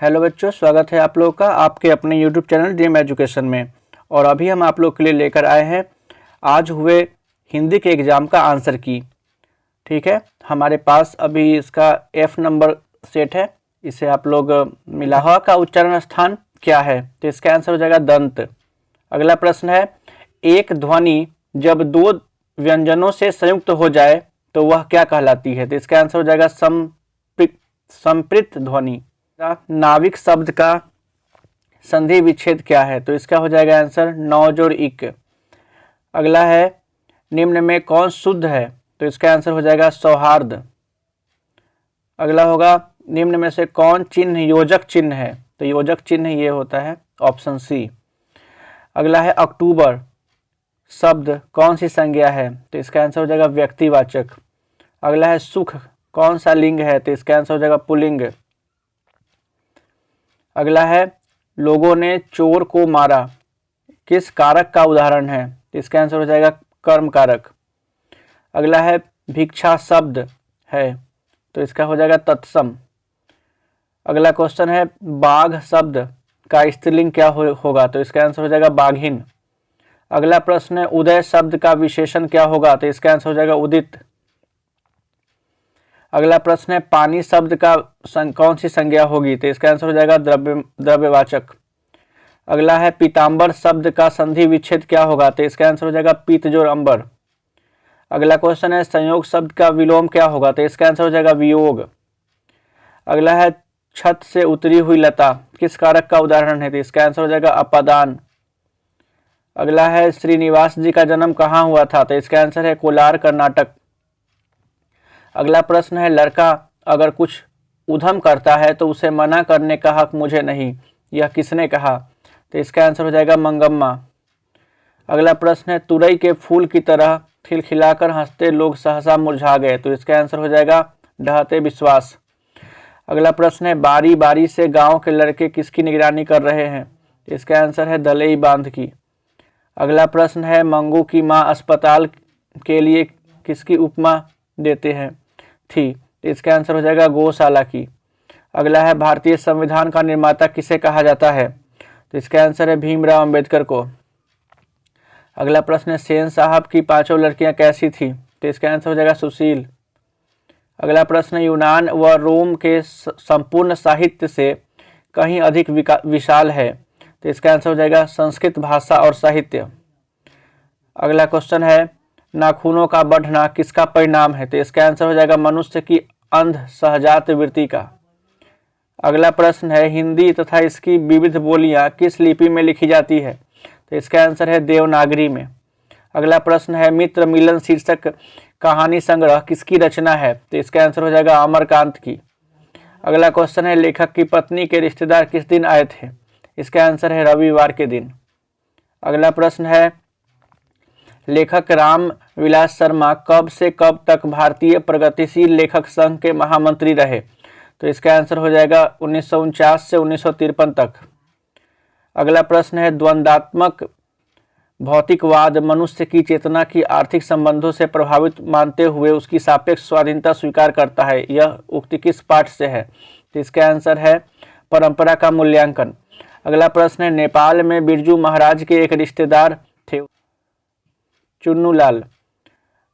Hello बच्चों, स्वागत है आप लोगों का आपके अपने यूट्यूब चैनल ड्रीम एजुकेशन में। और अभी हम आप लोग के लिए लेकर आए हैं आज हुए हिंदी के एग्ज़ाम का आंसर की। ठीक है, हमारे पास अभी इसका F नंबर सेट है। इसे आप लोग मिला हुआ का उच्चारण स्थान क्या है, तो इसका आंसर हो जाएगा दंत। अगला प्रश्न है, एक ध्वनि जब दो व्यंजनों से संयुक्त हो जाए तो वह क्या कहलाती है, तो इसका आंसर हो जाएगा संप्रीत ध्वनि। नाविक शब्द का संधि विच्छेद क्या है, तो इसका हो जाएगा आंसर नौ जोड़ इक। अगला है, निम्न में कौन शुद्ध है, तो इसका आंसर हो जाएगा सौहार्द। अगला होगा, निम्न में से कौन चिन्ह योजक चिन्ह है, तो योजक चिन्ह ये होता है ऑप्शन सी। अगला है, अक्टूबर शब्द कौन सी संज्ञा है, तो इसका आंसर हो जाएगा व्यक्तिवाचक। अगला है, सुख कौन सा लिंग है, तो इसका आंसर हो जाएगा पुल्लिंग। अगला है, लोगों ने चोर को मारा किस कारक का उदाहरण है, तो इसका आंसर हो जाएगा कर्म कारक। अगला है, भिक्षा शब्द है, तो इसका हो जाएगा तत्सम। अगला क्वेश्चन है, बाघ शब्द का स्त्रीलिंग क्या होगा, तो इसका आंसर हो जाएगा बाघिन। अगला प्रश्न है, उदय शब्द का विशेषण क्या होगा, तो इसका आंसर हो जाएगा उदित। अगला प्रश्न है, पानी शब्द का कौन सी संज्ञा होगी, तो इसका आंसर हो जाएगा द्रव्यवाचक। अगला है, पीताम्बर शब्द का संधि विच्छेद क्या होगा, तो इसका आंसर हो जाएगा पीत जोड़ अंबर। अगला क्वेश्चन है, संयोग शब्द का विलोम क्या होगा, तो इसका आंसर हो जाएगा वियोग। अगला है, छत से उतरी हुई लता किस कारक का उदाहरण है, तो इसका आंसर हो जाएगा अपादान। अगला है, श्रीनिवास जी का जन्म कहाँ हुआ था, तो इसका आंसर है कोलार कर्नाटक। अगला प्रश्न है, लड़का अगर कुछ उधम करता है तो उसे मना करने का हक मुझे नहीं, यह किसने कहा, तो इसका आंसर हो जाएगा मंगम्मा। अगला प्रश्न है, तुरई के फूल की तरह खिलखिलाकर हंसते लोग सहसा मुरझा गए, तो इसका आंसर हो जाएगा ढहते विश्वास। अगला प्रश्न है, बारी बारी से गांव के लड़के किसकी निगरानी कर रहे हैं, इसका आंसर है दलई बांध की। अगला प्रश्न है, मंगू की माँ अस्पताल के लिए किसकी उपमा देते हैं थी, इसका आंसर हो जाएगा गौशाला की। अगला है, भारतीय संविधान का निर्माता किसे कहा जाता है, तो इसका आंसर है भीमराव अंबेडकर को। अगला प्रश्न है, सेन साहब की पांचों लड़कियां कैसी थी, तो इसका आंसर हो जाएगा सुशील। अगला प्रश्न, यूनान व रोम के संपूर्ण साहित्य से कहीं अधिक विशाल है, तो इसका आंसर हो जाएगा संस्कृत भाषा और साहित्य। अगला क्वेश्चन है, नाखूनों का बढ़ना किसका परिणाम है, तो इसका आंसर हो जाएगा मनुष्य की अंध सहजात वृत्ति का। अगला प्रश्न है, हिंदी तथा इसकी विविध बोलियां किस लिपि में लिखी जाती है, तो इसका आंसर है देवनागरी में। अगला प्रश्न है, मित्र मिलन शीर्षक कहानी संग्रह किसकी रचना है, तो इसका आंसर हो जाएगा अमरकांत की। अगला क्वेश्चन है, लेखक की पत्नी के रिश्तेदार किस दिन आए थे, इसका आंसर है रविवार के दिन। अगला प्रश्न है, लेखक राम विलास शर्मा कब से कब तक भारतीय प्रगतिशील लेखक संघ के महामंत्री रहे, तो इसका आंसर हो जाएगा 1949 से 1953 तक। अगला प्रश्न है, द्वंद्वात्मक भौतिकवाद मनुष्य की चेतना की आर्थिक संबंधों से प्रभावित मानते हुए उसकी सापेक्ष स्वाधीनता स्वीकार करता है, यह उक्ति किस पाठ से है, तो इसका आंसर है परंपरा का मूल्यांकन। अगला प्रश्न है, नेपाल में बिरजू महाराज के एक रिश्तेदार थे चुन्नूलाल।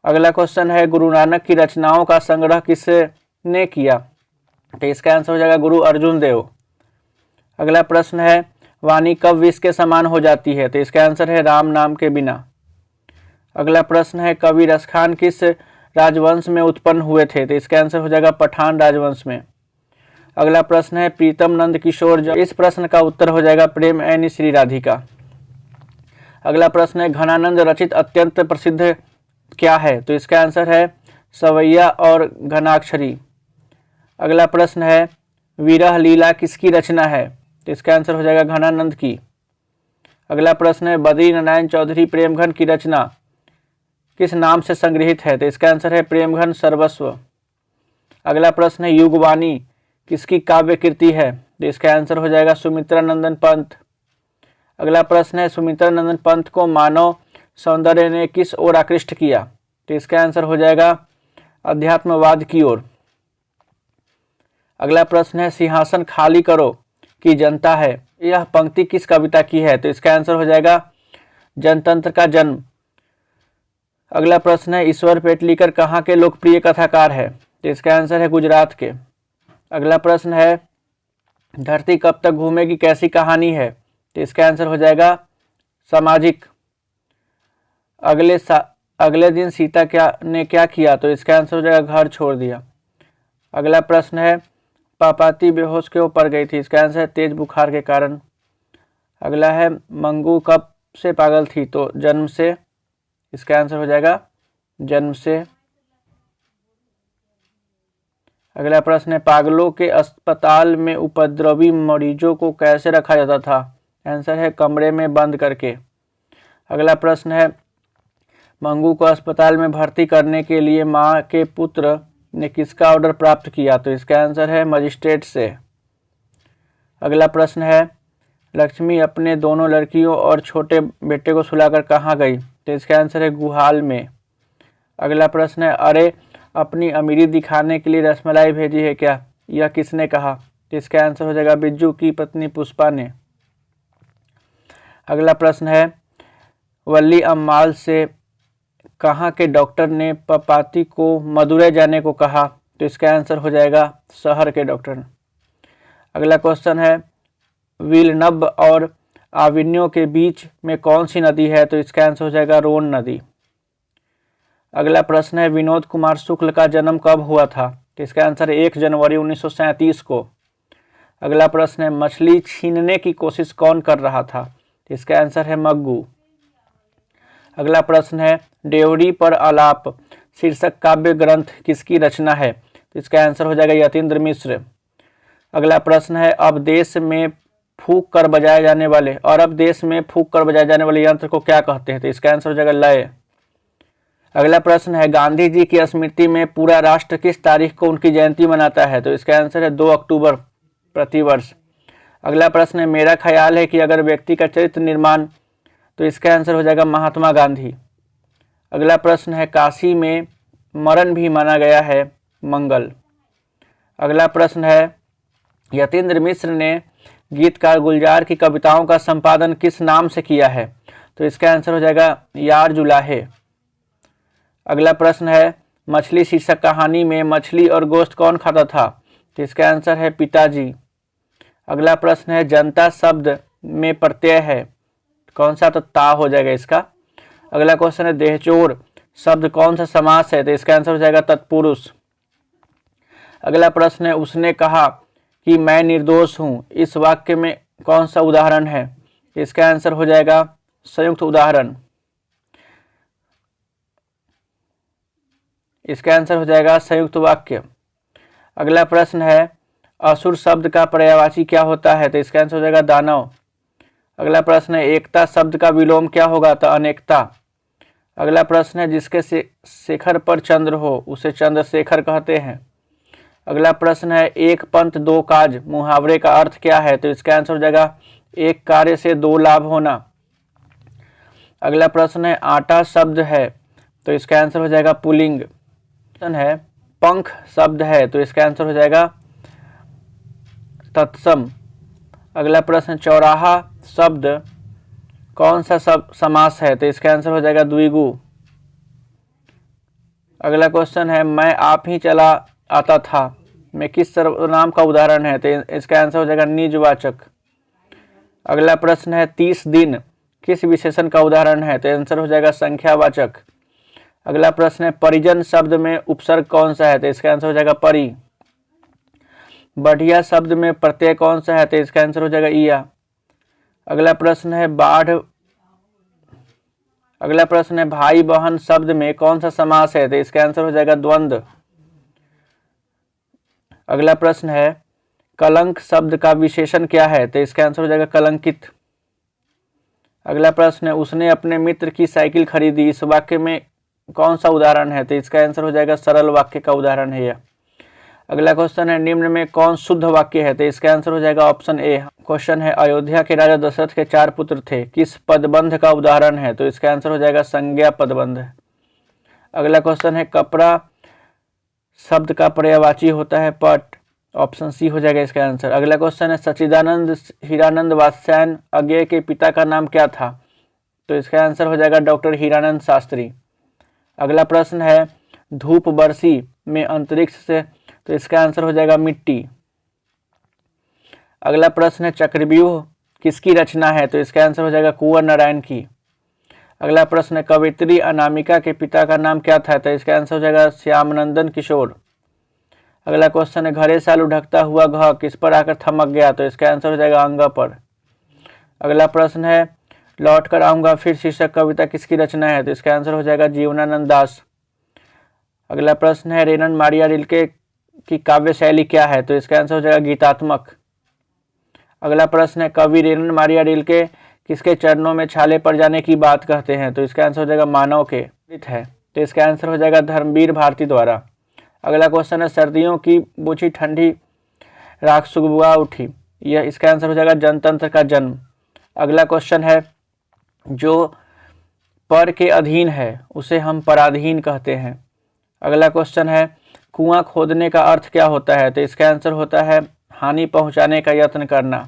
अगला क्वेश्चन है, गुरु नानक की रचनाओं का संग्रह किसने किया, तो इसका आंसर हो जाएगा गुरु अर्जुन देव। अगला प्रश्न है, वाणी कब विष के समान हो जाती है, तो इसका आंसर है राम नाम के बिना। अगला प्रश्न है, कवि रसखान किस राजवंश में उत्पन्न हुए थे, तो इसका आंसर हो जाएगा पठान राजवंश में। अगला प्रश्न है, प्रीतम नंद किशोर जब, इस प्रश्न का उत्तर हो जाएगा प्रेम ऐनी श्री राधिका। अगला प्रश्न है, घनानंद रचित अत्यंत प्रसिद्ध क्या है, तो इसका आंसर है सवैया और घनाक्षरी। अगला प्रश्न है, विरह लीला किसकी रचना है, तो इसका आंसर हो जाएगा घनानंद की। अगला प्रश्न है, बद्री नारायण चौधरी प्रेमघन की रचना किस नाम से संग्रहित है, तो इसका आंसर है प्रेमघन सर्वस्व। अगला प्रश्न है, युगवाणी किसकी काव्य कृति है, तो इसका आंसर हो जाएगा सुमित्रा नंदन पंत। अगला प्रश्न है, सुमित्रा नंदन पंत को मानव सौंदर्य ने किस ओर आकृष्ट किया, तो इसका आंसर हो जाएगा अध्यात्मवाद की ओर। अगला प्रश्न है, सिंहासन खाली करो की जनता है। यह पंक्ति किस कविता की है? तो इसका आंसर हो जाएगा जनतंत्र का जन्म। अगला प्रश्न है ईश्वर पेटलीकर कहाँ के लोकप्रिय कथाकार है? तो इसका आंसर है गुजरात के। अगला प्रश्न है धरती कब तक घूमेगी कैसी कहानी है? तो इसका आंसर हो जाएगा सामाजिक। अगले दिन सीता ने क्या किया? तो इसका आंसर हो जाएगा घर छोड़ दिया। अगला प्रश्न है पापाती बेहोश क्यों पड़ गई थी? इसका आंसर है तेज बुखार के कारण। अगला है मंगू कब से पागल थी? तो जन्म से। इसका आंसर हो जाएगा जन्म से। अगला प्रश्न है पागलों के अस्पताल में उपद्रवी मरीजों को कैसे रखा जाता था? आंसर है कमरे में बंद करके। अगला प्रश्न है मंगू को अस्पताल में भर्ती करने के लिए मां के पुत्र ने किसका ऑर्डर प्राप्त किया? तो इसका आंसर है मजिस्ट्रेट से। अगला प्रश्न है लक्ष्मी अपने दोनों लड़कियों और छोटे बेटे को सुलाकर कहाँ गई? तो इसका आंसर है गुहाल में। अगला प्रश्न है अरे अपनी अमीरी दिखाने के लिए रसमलाई भेजी है क्या? यह किसने कहा? तो इसका आंसर हो जाएगा बिज्जू की पत्नी पुष्पा ने। अगला प्रश्न है वल्ली अम्माल से कहाँ के डॉक्टर ने पपाती को मदुरै जाने को कहा? तो इसका आंसर हो जाएगा शहर के डॉक्टर। अगला क्वेश्चन है विलनब और आविन्यो के बीच में कौन सी नदी है? तो इसका आंसर हो जाएगा रोन नदी। अगला प्रश्न है विनोद कुमार शुक्ल का जन्म कब हुआ था? तो इसका आंसर है 1 जनवरी 1937 को। अगला प्रश्न है मछली छीनने की कोशिश कौन कर रहा था? तो इसका आंसर है मग्गू। अगला प्रश्न है ड्योढ़ी पर आलाप शीर्षक काव्य ग्रंथ किसकी रचना है? तो इसका आंसर हो जाएगा यतीन्द्र मिश्र। अगला प्रश्न है अब देश में फूंक कर बजाए जाने वाले यंत्र को क्या कहते हैं? तो इसका आंसर हो जाएगा लय। अगला प्रश्न है गांधी जी की स्मृति में पूरा राष्ट्र किस तारीख को उनकी जयंती मनाता है? तो इसका आंसर है 2 अक्टूबर प्रतिवर्ष। अगला प्रश्न है मेरा ख्याल है कि अगर व्यक्ति का चरित्र निर्माण, तो इसका आंसर हो जाएगा महात्मा गांधी। अगला प्रश्न है काशी में मरण भी माना गया है मंगल। अगला प्रश्न है यतीन्द्र मिश्र ने गीतकार गुलजार की कविताओं का संपादन किस नाम से किया है? तो इसका आंसर हो जाएगा यार जुलाहे। अगला प्रश्न है मछली शीर्षक कहानी में मछली और गोश्त कौन खाता था? तो इसका आंसर है पिताजी। अगला प्रश्न है जनता शब्द में प्रत्यय है कौन सा? तो ता हो जाएगा इसका। अगला क्वेश्चन है देहचोर शब्द कौन सा समास है? तो इसका आंसर हो जाएगा तत्पुरुष। अगला प्रश्न है उसने कहा कि मैं निर्दोष हूं, इस वाक्य में कौन सा उदाहरण है? इसका आंसर हो जाएगा संयुक्त उदाहरण। इसका आंसर हो जाएगा संयुक्त वाक्य। अगला प्रश्न है असुर शब्द का पर्यायवाची क्या होता है? तो इसका आंसर हो जाएगा दानव। अगला प्रश्न है एकता शब्द का विलोम क्या होगा? तो अनेकता। अगला प्रश्न है जिसके शेखर पर चंद्र हो उसे चंद्रशेखर कहते हैं। अगला प्रश्न है एक पंथ दो काज मुहावरे का अर्थ क्या है? तो इसका आंसर हो जाएगा एक कार्य से 2 लाभ होना। अगला प्रश्न है आटा शब्द है, तो इसका आंसर हो जाएगा पुल्लिंग। प्रश्न है पंख शब्द है, तो इसका आंसर हो जाएगा तत्सम। अगला प्रश्न चौराहा शब्द कौन सा समास है? तो इसका आंसर हो जाएगा द्विगु। अगला क्वेश्चन है मैं आप ही चला आता था में किस सर्वनाम का उदाहरण है? तो इसका आंसर हो जाएगा निजवाचक। अगला प्रश्न है 30 दिन किस विशेषण का उदाहरण है? तो आंसर हो जाएगा संख्यावाचक। अगला प्रश्न है परिजन शब्द में उपसर्ग कौन सा है? तो इसका आंसर हो जाएगा परि। बढ़िया शब्द में प्रत्यय कौन सा है? तो इसका आंसर हो जाएगा ईया। अगला प्रश्न है भाई बहन शब्द में कौन सा समास है? तो इसका आंसर हो जाएगा द्वंद्व। अगला प्रश्न है कलंक शब्द का विशेषण क्या है? तो इसका आंसर हो जाएगा कलंकित। अगला प्रश्न है उसने अपने मित्र की साइकिल खरीदी, इस वाक्य में कौन सा उदाहरण है? तो इसका आंसर हो जाएगा सरल वाक्य का उदाहरण है यह। अगला क्वेश्चन है निम्न में कौन शुद्ध वाक्य है? तो इसका आंसर हो जाएगा ऑप्शन ए। क्वेश्चन है अयोध्या के राजा दशरथ के 4 पुत्र थे, किस पदबंध का उदाहरण है? तो इसका आंसर हो जाएगा संज्ञा पदबंध। अगला क्वेश्चन है कपड़ा शब्द का पर्यायवाची होता है पट ऑप्शन सी हो जाएगा इसका आंसर। अगला क्वेश्चन है सच्चिदानंद हीरानंद वात्स्यायन अज्ञेय के पिता का नाम क्या था? तो इसका आंसर हो जाएगा डॉक्टर हीरानंद शास्त्री। अगला प्रश्न है धूप बरसी में अंतरिक्ष से, तो इसका आंसर हो जाएगा मिट्टी। अगला प्रश्न है चक्रव्यूह किसकी रचना है? तो इसका आंसर हो जाएगा कुंवर नारायण की। अगला प्रश्न है कवयित्री अनामिका के पिता का नाम क्या था? तो इसका आंसर हो जाएगा श्यामनंदन किशोर। अगला क्वेश्चन है घरे साल उढ़कता हुआ घ किस पर आकर थमक गया? तो इसका आंसर हो जाएगा अंग पर। अगला प्रश्न है लौट कर आऊंगा फिर शीर्षक कविता किसकी रचना है? तो इसका आंसर हो जाएगा जीवनानंद दास। अगला प्रश्न है रेनन मारिया रिल्के की काव्य शैली क्या है? तो इसका आंसर हो जाएगा गीतात्मक। अगला प्रश्न है कवि रेनन मारिया रिल्के किसके चरणों में छाले पड़ जाने की बात कहते हैं? तो इसका आंसर हो जाएगा मानव के है, तो इसका आंसर हो जाएगा धर्मवीर भारती द्वारा। अगला क्वेश्चन है सर्दियों की बुझी ठंडी राख सुगबुआ उठी, यह इसका आंसर हो जाएगा जनतंत्र का जन्म। अगला क्वेश्चन है जो पर के अधीन है उसे हम पराधीन कहते हैं। अगला क्वेश्चन है कुआं खोदने का अर्थ क्या होता है? तो इसका आंसर होता है हानि पहुंचाने का यत्न करना।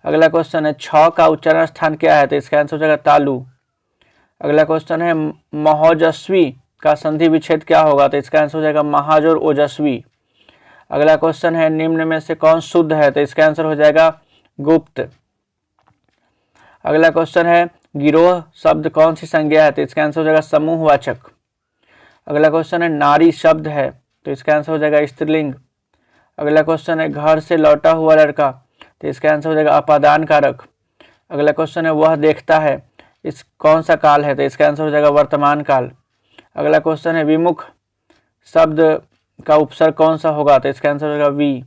अगला क्वेश्चन है छ का उच्चारण स्थान क्या है? तो इसका आंसर हो जाएगा तालु। अगला क्वेश्चन है महोजस्वी का संधि विच्छेद क्या होगा? तो इसका आंसर हो जाएगा महाजोर ओजस्वी। अगला क्वेश्चन है निम्न में से कौन शुद्ध है? तो इसका आंसर हो जाएगा गुप्त। अगला क्वेश्चन है गिरोह शब्द कौन सी संज्ञा है? तो इसका आंसर हो जाएगा समूहवाचक। अगला क्वेश्चन है नारी शब्द है, तो इसका आंसर हो जाएगा स्त्रीलिंग। अगला क्वेश्चन है घर से लौटा हुआ लड़का, तो इसका आंसर हो जाएगा अपादान कारक। अगला क्वेश्चन है वह देखता है, इस कौन सा काल है? तो इसका आंसर हो जाएगा वर्तमान काल। अगला क्वेश्चन है विमुख शब्द का उपसर्ग कौन सा होगा? तो इसका आंसर हो जाएगा वी।